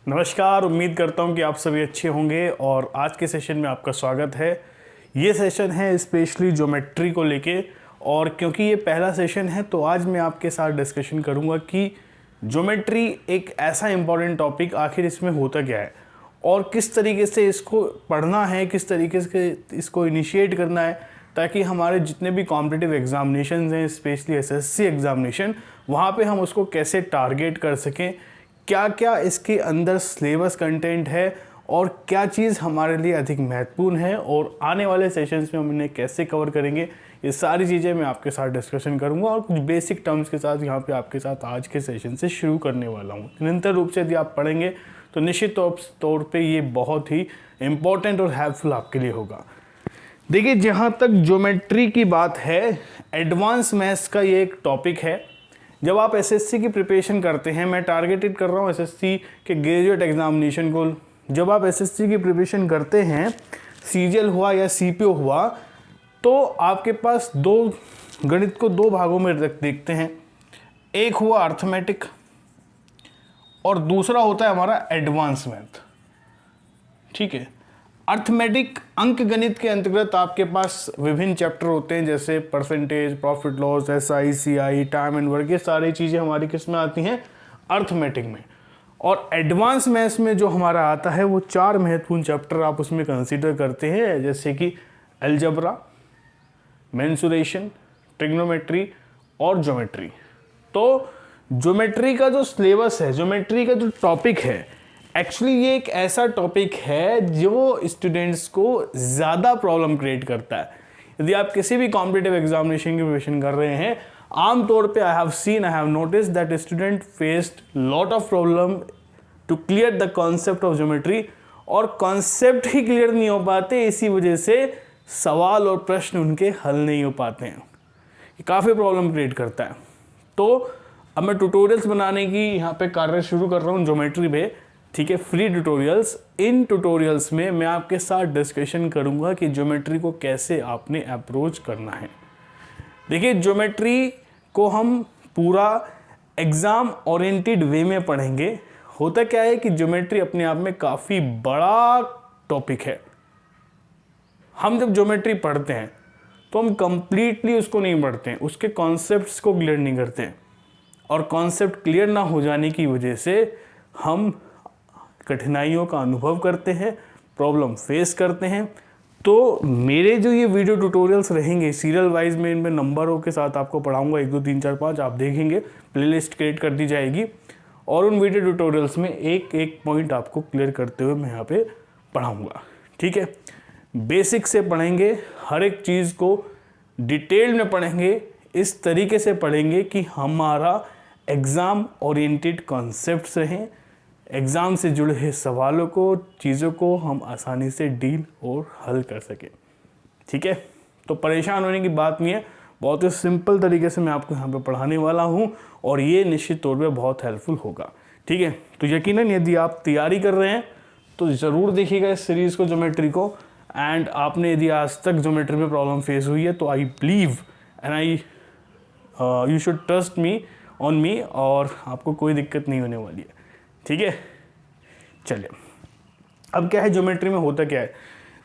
नमस्कार। उम्मीद करता हूँ कि आप सभी अच्छे होंगे और आज के सेशन में आपका स्वागत है। ये सेशन है स्पेशली ज्योमेट्री को लेके, और क्योंकि ये पहला सेशन है तो आज मैं आपके साथ डिस्कशन करूँगा कि ज्योमेट्री एक ऐसा इम्पॉर्टेंट टॉपिक आखिर इसमें होता क्या है और किस तरीके से इसको पढ़ना है, किस तरीके से इसको इनिशिएट करना है, ताकि हमारे जितने भी कॉम्पिटिटिव एग्जामिनेशन हैं, स्पेशली एसएससी एग्जामिनेशन, वहाँ पे हम उसको कैसे टारगेट कर सकें, क्या क्या इसके अंदर सिलेबस कंटेंट है और क्या चीज़ हमारे लिए अधिक महत्वपूर्ण है और आने वाले सेशंस में हम इन्हें कैसे कवर करेंगे। ये सारी चीज़ें मैं आपके साथ डिस्कशन करूंगा और कुछ बेसिक टर्म्स के साथ यहाँ पे आपके साथ आज के सेशन से शुरू करने वाला हूँ। निरंतर रूप से यदि आप पढ़ेंगे तो निश्चित तौर पे ये बहुत ही इम्पोर्टेंट और हेल्पफुल आपके लिए होगा। देखिए, जहाँ तक ज्योमेट्री की बात है, एडवांस मैथ्स का ये एक टॉपिक है। जब आप एसएससी की प्रिपरेशन करते हैं, मैं टारगेटेड कर रहा हूँ एसएससी के ग्रेजुएट एग्जामिनेशन को। जब आप एसएससी की प्रिपरेशन करते हैं, सीजीएल हुआ या सीपीओ हुआ, तो आपके पास गणित को दो भागों में देखते हैं। एक हुआ अर्थमेटिक और दूसरा होता है हमारा एडवांस मैथ। ठीक है, अर्थमेटिक अंक गणित के अंतर्गत आपके पास विभिन्न चैप्टर होते हैं, जैसे percentage, profit loss, SI, CI, time and work. ये सारी चीज़ें हमारी किस में आती हैं? अर्थमेटिक में। और एडवांस मैथ्स में जो हमारा आता है वो 4 महत्वपूर्ण चैप्टर आप उसमें कंसीडर करते हैं, जैसे कि अलजेब्रा, मेंसुरेशन, ट्रिग्नोमेट्री और ज्योमेट्री। तो ज्योमेट्री का जो सिलेबस है, ज्योमेट्री का जो टॉपिक है, एक्चुअली ये एक ऐसा टॉपिक है जो स्टूडेंट्स को ज़्यादा प्रॉब्लम क्रिएट करता है। यदि आप किसी भी कॉम्पिटिटिव एग्जामिनेशन की प्रिपरेशन कर रहे हैं, आमतौर पे I have notice that student faced lot of problem to clear the concept of geometry, और कॉन्सेप्ट ही क्लियर नहीं हो पाते, इसी वजह से सवाल और प्रश्न उनके हल नहीं हो पाते हैं। ये काफ़ी प्रॉब्लम क्रिएट करता है। तो अब मैं ट्यूटोरियल्स बनाने की यहाँ पे कार्य शुरू कर रहा हूँ ज्योमेट्री पे। ठीक है, फ्री ट्यूटोरियल्स। इन ट्यूटोरियल्स में मैं आपके साथ डिस्कशन करूंगा कि ज्योमेट्री को कैसे आपने अप्रोच करना है। देखिए, ज्योमेट्री को हम पूरा एग्जाम ओरिएंटेड वे में पढ़ेंगे। होता क्या है कि ज्योमेट्री अपने आप में काफ़ी बड़ा टॉपिक है। हम जब ज्योमेट्री पढ़ते हैं तो हम कंप्लीटली उसको नहीं पढ़ते हैं, उसके कॉन्सेप्ट्स को क्लियर नहीं करते हैं, और कॉन्सेप्ट क्लियर ना हो जाने की वजह से हम कठिनाइयों का अनुभव करते हैं, प्रॉब्लम फेस करते हैं। तो मेरे जो ये वीडियो ट्यूटोरियल्स रहेंगे, सीरियल वाइज में इनमें नंबरों के साथ आपको पढ़ाऊंगा, 1 2 3 4 5 आप देखेंगे, प्लेलिस्ट क्रिएट कर दी जाएगी, और उन वीडियो ट्यूटोरियल्स में एक एक पॉइंट आपको क्लियर करते हुए मैं यहाँ पे पढ़ाऊँगा। ठीक है, बेसिक से पढ़ेंगे, हर एक चीज़ को डिटेल में पढ़ेंगे, इस तरीके से पढ़ेंगे कि हमारा एग्ज़ाम ओरिएंटेड कॉन्सेप्ट्स रहें, एग्ज़ाम से जुड़े हुए सवालों को, चीज़ों को हम आसानी से डील और हल कर सकें। ठीक है, तो परेशान होने की बात नहीं है, बहुत ही सिंपल तरीके से मैं आपको यहाँ पे पढ़ाने वाला हूँ और ये निश्चित तौर पे बहुत हेल्पफुल होगा। ठीक है, तो यकीनन यदि आप तैयारी कर रहे हैं तो ज़रूर देखिएगा इस सीरीज़ को, ज्योमेट्री को। एंड आपने यदि आज तक ज्योमेट्री में प्रॉब्लम फेस हुई है तो I believe and you should trust me on me, और आपको कोई दिक्कत नहीं होने वाली है। ठीक है, चलिए, अब क्या है ज्योमेट्री में होता क्या है।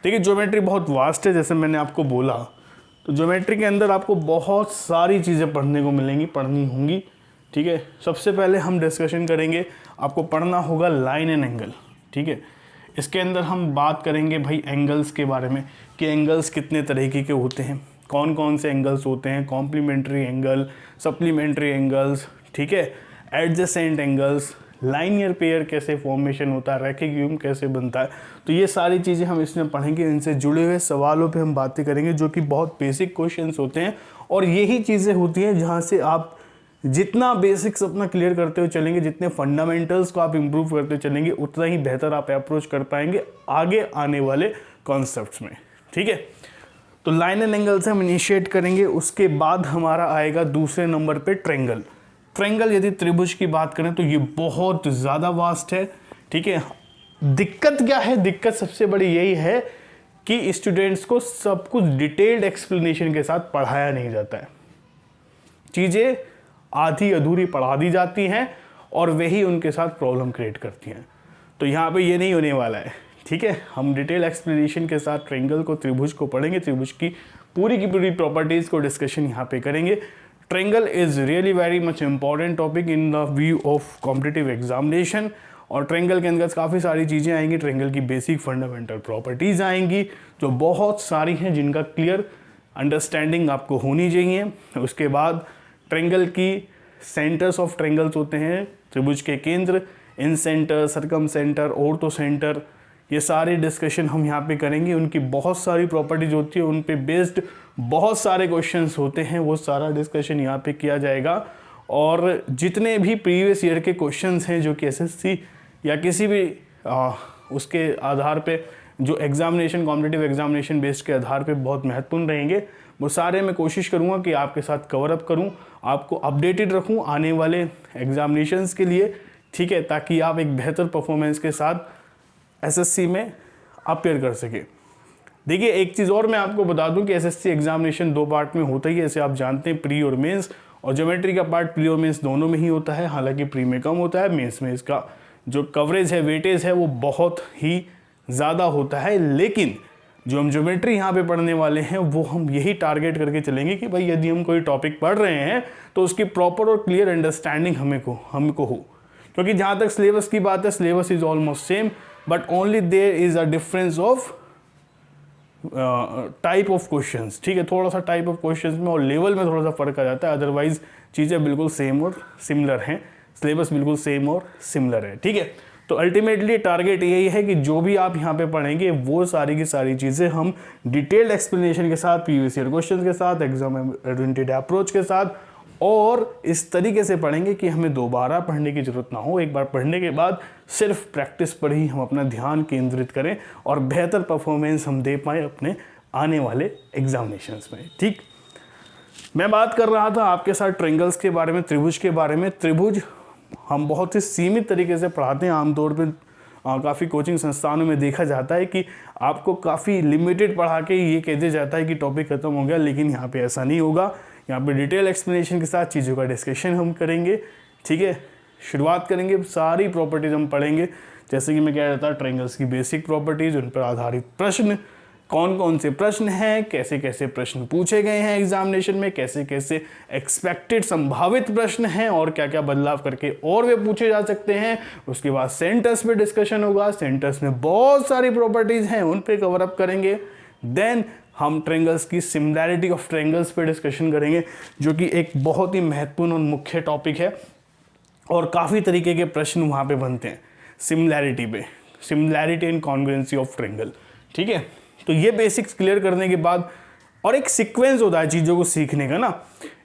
देखिए, ज्योमेट्री बहुत वास्ट है, जैसे मैंने आपको बोला। तो ज्योमेट्री के अंदर आपको बहुत सारी चीज़ें पढ़ने को मिलेंगी, पढ़नी होंगी। ठीक है, सबसे पहले हम डिस्कशन करेंगे, आपको पढ़ना होगा लाइन एंड एंगल। ठीक है, इसके अंदर हम बात करेंगे भाई एंगल्स के बारे में कि एंगल्स कितने तरीके के होते हैं, कौन कौन से एंगल्स होते हैं, कॉम्प्लीमेंट्री एंगल, सप्लीमेंट्री एंगल्स, ठीक है, एडजेसेंट एंगल्स, लाइनियर पेयर कैसे फॉर्मेशन होता है, रैखिक युग्म कैसे बनता है। तो ये सारी चीज़ें हम इसमें पढ़ेंगे, इनसे जुड़े हुए सवालों पे हम बातें करेंगे जो कि बहुत बेसिक क्वेश्चंस होते हैं, और यही चीज़ें होती हैं जहाँ से आप जितना बेसिक्स अपना क्लियर करते हुए चलेंगे, जितने फंडामेंटल्स को आप इंप्रूव करते चलेंगे, उतना ही बेहतर आप अप्रोच कर पाएंगे आगे आने वाले कॉन्सेप्ट्स में। ठीक है, तो लाइन एंड एंगल से हम इनिशिएट करेंगे। उसके बाद हमारा आएगा दूसरे नंबर पे ट्रायंगल। ट्रायंगल यदि त्रिभुज की बात करें तो ये बहुत ज़्यादा वास्ट है। ठीक है, दिक्कत क्या है? दिक्कत सबसे बड़ी यही है कि स्टूडेंट्स को सब कुछ डिटेल्ड एक्सप्लेनेशन के साथ पढ़ाया नहीं जाता है, चीज़ें आधी अधूरी पढ़ा दी जाती हैं और वही उनके साथ प्रॉब्लम क्रिएट करती हैं। तो यहाँ पे ये नहीं होने वाला है, ठीक है। हम डिटेल एक्सप्लेनेशन के साथ ट्रायंगल को, त्रिभुज को पढ़ेंगे, त्रिभुज की पूरी प्रॉपर्टीज़ को डिस्कशन यहाँ पे करेंगे। Triangle is really very much important topic in the view of competitive examination. और ट्रायंगल के अंदर काफ़ी सारी चीज़ें आएंगी, ट्रायंगल की बेसिक फंडामेंटल प्रॉपर्टीज़ आएंगी जो बहुत सारी हैं, जिनका क्लियर अंडरस्टैंडिंग आपको होनी चाहिए। उसके बाद ट्रायंगल की सेंटर्स ऑफ ट्रायंगल्स होते हैं, त्रिभुज के केंद्र, incentre, circumcentre, orthocentre, ये सारे डिस्कशन हम यहाँ पे करेंगे। उनकी बहुत सारी प्रॉपर्टीज होती है, उन पे बेस्ड बहुत सारे क्वेश्चंस होते हैं, वो सारा डिस्कशन यहाँ पे किया जाएगा। और जितने भी प्रीवियस ईयर के क्वेश्चंस हैं जो कि एसएससी या किसी भी उसके आधार पे जो एग्जामिनेशन, कॉम्पिटिटिव एग्जामिनेशन बेस्ड के आधार पे बहुत महत्वपूर्ण रहेंगे, वो सारे मैं कोशिश करूँगा कि आपके साथ कवर अप करूँ, आपको अपडेटेड रखूँ आने वाले एग्जामिनेशंस के लिए, ठीक है, ताकि आप एक बेहतर परफॉर्मेंस के साथ एसएससी में अपेयर कर सके। देखिए एक चीज़ और मैं आपको बता दूं कि एसएससी एग्जामिनेशन 2 पार्ट में होता ही है, जैसे आप जानते हैं, प्री और मेंस। और ज्योमेट्री का पार्ट प्री और मेंस दोनों में ही होता है, हालांकि प्री में कम होता है, मेंस में इसका जो कवरेज है, वेटेज है, वो बहुत ही ज़्यादा होता है। लेकिन जो हम ज्योमेट्री यहाँ पे पढ़ने वाले हैं वो हम यही टारगेट करके चलेंगे कि भाई यदि हम कोई टॉपिक पढ़ रहे हैं तो उसकी प्रॉपर और क्लियर अंडरस्टैंडिंग हमको हो। क्योंकि जहाँ तक सिलेबस की बात है, syllabus is almost same, but only there is a difference of type of questions, ठीक है, थोड़ा सा टाइप ऑफ क्वेश्चंस में और लेवल में थोड़ा सा फर्क आ जाता है, अदरवाइज चीज़ें बिल्कुल सेम और सिमिलर हैं, सिलेबस बिल्कुल सेम और सिमिलर है, ठीक है। तो अल्टीमेटली टारगेट यही है कि जो भी आप यहाँ पे पढ़ेंगे वो सारी की सारी चीज़ें हम डिटेल्ड एक्सप्लेनेशन के साथ, प्रीवियस ईयर क्वेश्चंस के साथ, एग्जाम ओरिएंटेड अप्रोच के साथ, और इस तरीके से पढ़ेंगे कि हमें दोबारा पढ़ने की ज़रूरत ना हो। एक बार पढ़ने के बाद सिर्फ प्रैक्टिस पर ही हम अपना ध्यान केंद्रित करें और बेहतर परफॉर्मेंस हम दे पाएँ अपने आने वाले एग्जामिनेशंस में, ठीक। मैं बात कर रहा था आपके साथ ट्रायंगल्स के बारे में, त्रिभुज के बारे में। त्रिभुज हम बहुत ही सीमित तरीके से पढ़ाते हैं, आमतौर पर काफ़ी कोचिंग संस्थानों में देखा जाता है कि आपको काफ़ी लिमिटेड पढ़ा के ये कह दिया जाता है कि टॉपिक खत्म हो गया, लेकिन यहाँ पे ऐसा नहीं होगा। यहाँ पे डिटेल एक्सप्लेनेशन के साथ चीज़ों का डिस्कशन हम करेंगे, ठीक है। शुरुआत करेंगे, सारी प्रॉपर्टीज हम पढ़ेंगे, जैसे कि मैं कह रहा था, ट्रायंगल्स की बेसिक प्रॉपर्टीज, उन पर आधारित प्रश्न, कौन कौन से प्रश्न हैं, कैसे कैसे प्रश्न पूछे गए हैं एग्जामिनेशन में, कैसे कैसे एक्सपेक्टेड संभावित प्रश्न हैं और क्या क्या बदलाव करके और वे पूछे जा सकते हैं। उसके बाद सेंटर्स पे डिस्कशन होगा, सेंटर्स में बहुत सारी प्रॉपर्टीज हैं, उन पे कवर अप करेंगे। देन हम ट्रायंगल्स की सिमिलैरिटी ऑफ ट्रायंगल्स पे डिस्कशन करेंगे, जो कि एक बहुत ही महत्वपूर्ण और मुख्य टॉपिक है, और काफ़ी तरीके के प्रश्न वहाँ पे बनते हैं सिमिलैरिटी पे, similarity and congruency of triangle, ठीक है। तो ये बेसिक्स क्लियर करने के बाद, और एक सीक्वेंस होता है चीज़ों को सीखने का ना,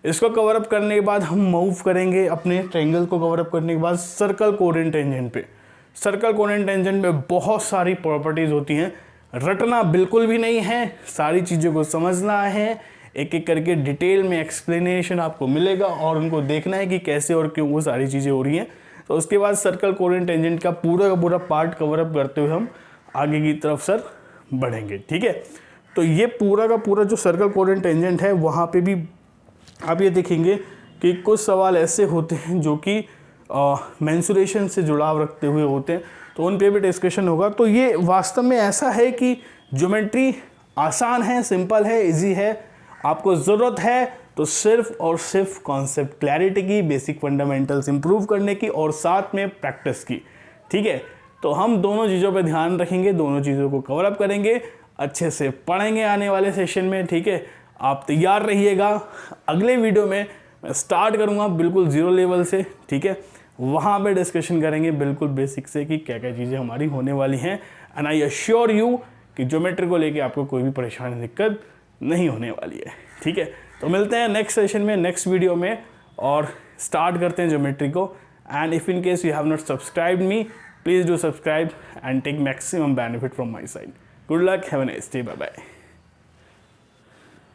इसको कवर अप करने के बाद हम मूव करेंगे अपने ट्रायंगल को कवर अप करने के बाद सर्कल कोऑर्डिनेट टेंजेंट पे। सर्कल कोऑर्डिनेट टेंजेंट पे बहुत सारी प्रॉपर्टीज़ होती हैं, रटना बिल्कुल भी नहीं है, सारी चीज़ों को समझना है, एक एक करके डिटेल में एक्सप्लेनेशन आपको मिलेगा और उनको देखना है कि कैसे और क्यों वो सारी चीज़ें हो रही हैं। तो उसके बाद सर्कल कोऑर्डिनेट टेंजेंट का पूरा पार्ट कवर अप करते हुए हम आगे की तरफ सर बढ़ेंगे, ठीक है। तो ये पूरा का पूरा जो सर्कल कोऑर्डिनेट टेंजेंट है, वहाँ पे भी आप ये देखेंगे कि कुछ सवाल ऐसे होते हैं जो कि मेंसुरेशन से जुड़ाव रखते हुए होते हैं, तो उन पे भी डिस्कशन होगा। तो ये वास्तव में ऐसा है कि ज्योमेट्री आसान है, सिंपल है, इजी है। आपको ज़रूरत है तो सिर्फ और सिर्फ कॉन्सेप्ट क्लैरिटी की, बेसिक फंडामेंटल्स इंप्रूव करने की और साथ में प्रैक्टिस की, ठीक है। तो हम दोनों चीज़ों पे ध्यान रखेंगे, दोनों चीज़ों को कवर अप करेंगे, अच्छे से पढ़ेंगे आने वाले सेशन में, ठीक है। आप तैयार रहिएगा। अगले वीडियो में मैं स्टार्ट करूँगा बिल्कुल ज़ीरो लेवल से, ठीक है। वहाँ पे डिस्कशन करेंगे बिल्कुल बेसिक से कि क्या क्या चीज़ें हमारी होने वाली हैं। एंड आई अश्योर यू कि ज्योमेट्री को लेके आपको कोई भी परेशानी, दिक्कत नहीं होने वाली है, ठीक है। तो मिलते हैं नेक्स्ट सेशन में, नेक्स्ट वीडियो में, और स्टार्ट करते हैं ज्योमेट्री को। And if in case you have not subscribed me, please do subscribe and take maximum benefit from my side. Good luck, have a nice day, bye bye.